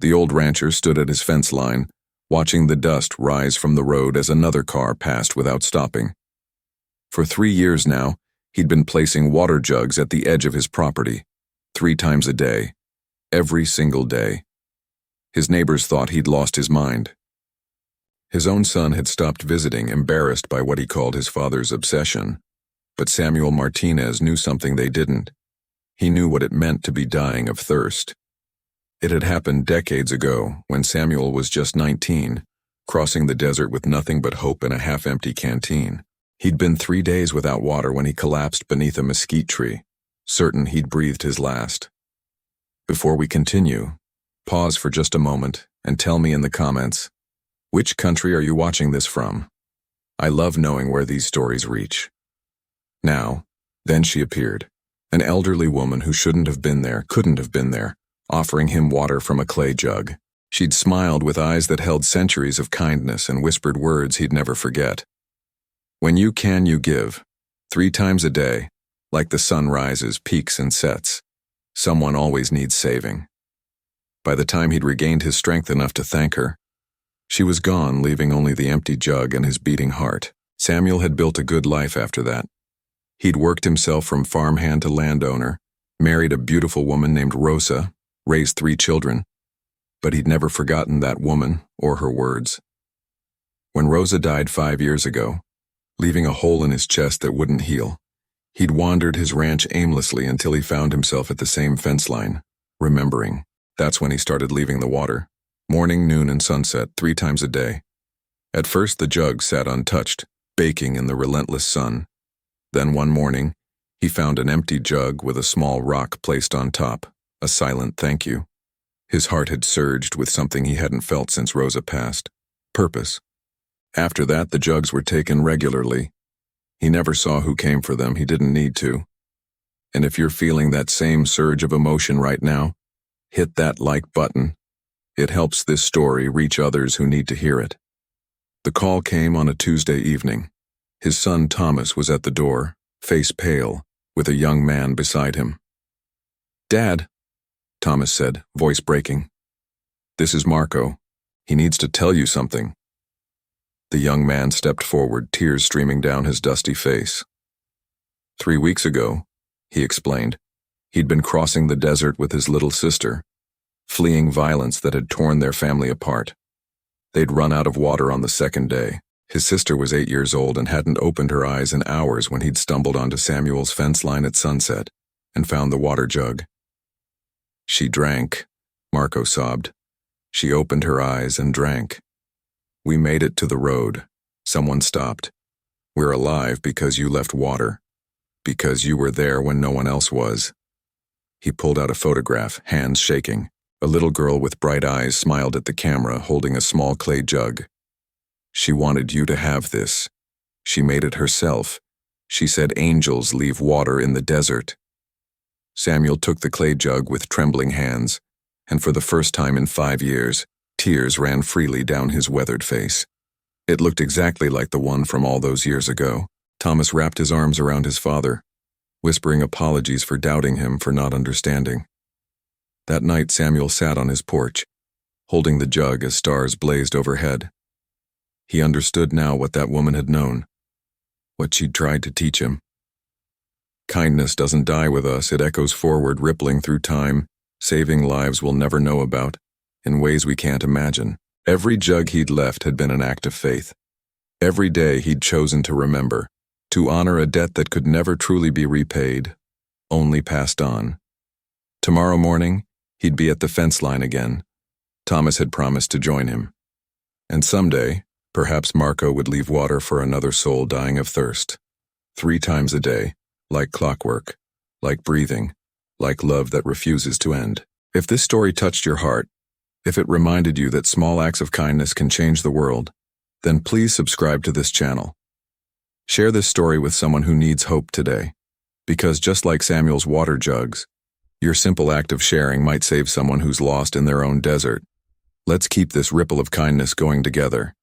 The old rancher stood at his fence line, watching the dust rise from the road as another car passed without stopping. For 3 years now, he'd been placing water jugs at the edge of his property, 3 times a day, every single day. His neighbors thought he'd lost his mind. His own son had stopped visiting, embarrassed by what he called his father's obsession. But Samuel Martinez knew something they didn't. He knew what it meant to be dying of thirst. It had happened decades ago, when Samuel was just 19, crossing the desert with nothing but hope in a half-empty canteen. He'd been 3 days without water when he collapsed beneath a mesquite tree, certain he'd breathed his last. Before we continue, pause for just a moment and tell me in the comments, which country are you watching this from? I love knowing where these stories reach. Now, then she appeared, an elderly woman who shouldn't have been there, couldn't have been there, offering him water from a clay jug. She'd smiled with eyes that held centuries of kindness and whispered words he'd never forget. When you can, you give. 3 times a day, like the sun rises, peaks, and sets. Someone always needs saving. By the time he'd regained his strength enough to thank her, she was gone, leaving only the empty jug and his beating heart. Samuel had built a good life after that. He'd worked himself from farmhand to landowner, married a beautiful woman named Rosa, raised 3 children, but he'd never forgotten that woman or her words. When Rosa died 5 years ago, leaving a hole in his chest that wouldn't heal, he'd wandered his ranch aimlessly until he found himself at the same fence line, remembering. That's when he started leaving the water, morning, noon, and sunset, 3 times a day. At first the jug sat untouched, baking in the relentless sun. Then one morning, he found an empty jug with a small rock placed on top, a silent thank you. His heart had surged with something he hadn't felt since Rosa passed: purpose. After that, the jugs were taken regularly. He never saw who came for them, he didn't need to. And if you're feeling that same surge of emotion right now, hit that like button. It helps this story reach others who need to hear it. The call came on a Tuesday evening. His son Thomas was at the door, face pale, with a young man beside him. "Dad," Thomas said, voice breaking. "This is Marco. He needs to tell you something." The young man stepped forward, tears streaming down his dusty face. 3 weeks ago, he explained, he'd been crossing the desert with his little sister, fleeing violence that had torn their family apart. They'd run out of water on the 2nd day. His sister was 8 years old and hadn't opened her eyes in hours when he'd stumbled onto Samuel's fence line at sunset and found the water jug. "She drank," Marco sobbed. "She opened her eyes and drank. We made it to the road. Someone stopped. We're alive because you left water. Because you were there when no one else was." He pulled out a photograph, hands shaking. A little girl with bright eyes smiled at the camera, holding a small clay jug. "She wanted you to have this. She made it herself. She said angels leave water in the desert." Samuel took the clay jug with trembling hands, and for the first time in 5 years, tears ran freely down his weathered face. It looked exactly like the one from all those years ago. Thomas wrapped his arms around his father, whispering apologies for doubting him, for not understanding. That night Samuel sat on his porch, holding the jug as stars blazed overhead. He understood now what that woman had known, what she'd tried to teach him. Kindness doesn't die with us, it echoes forward, rippling through time, saving lives we'll never know about, in ways we can't imagine. Every jug he'd left had been an act of faith. Every day he'd chosen to remember, to honor a debt that could never truly be repaid, only passed on. Tomorrow morning, he'd be at the fence line again. Thomas had promised to join him. And someday, perhaps Marco would leave water for another soul dying of thirst. 3 times a day, like clockwork, like breathing, like love that refuses to end. If this story touched your heart, if it reminded you that small acts of kindness can change the world, then please subscribe to this channel. Share this story with someone who needs hope today, because just like Samuel's water jugs, your simple act of sharing might save someone who's lost in their own desert. Let's keep this ripple of kindness going together.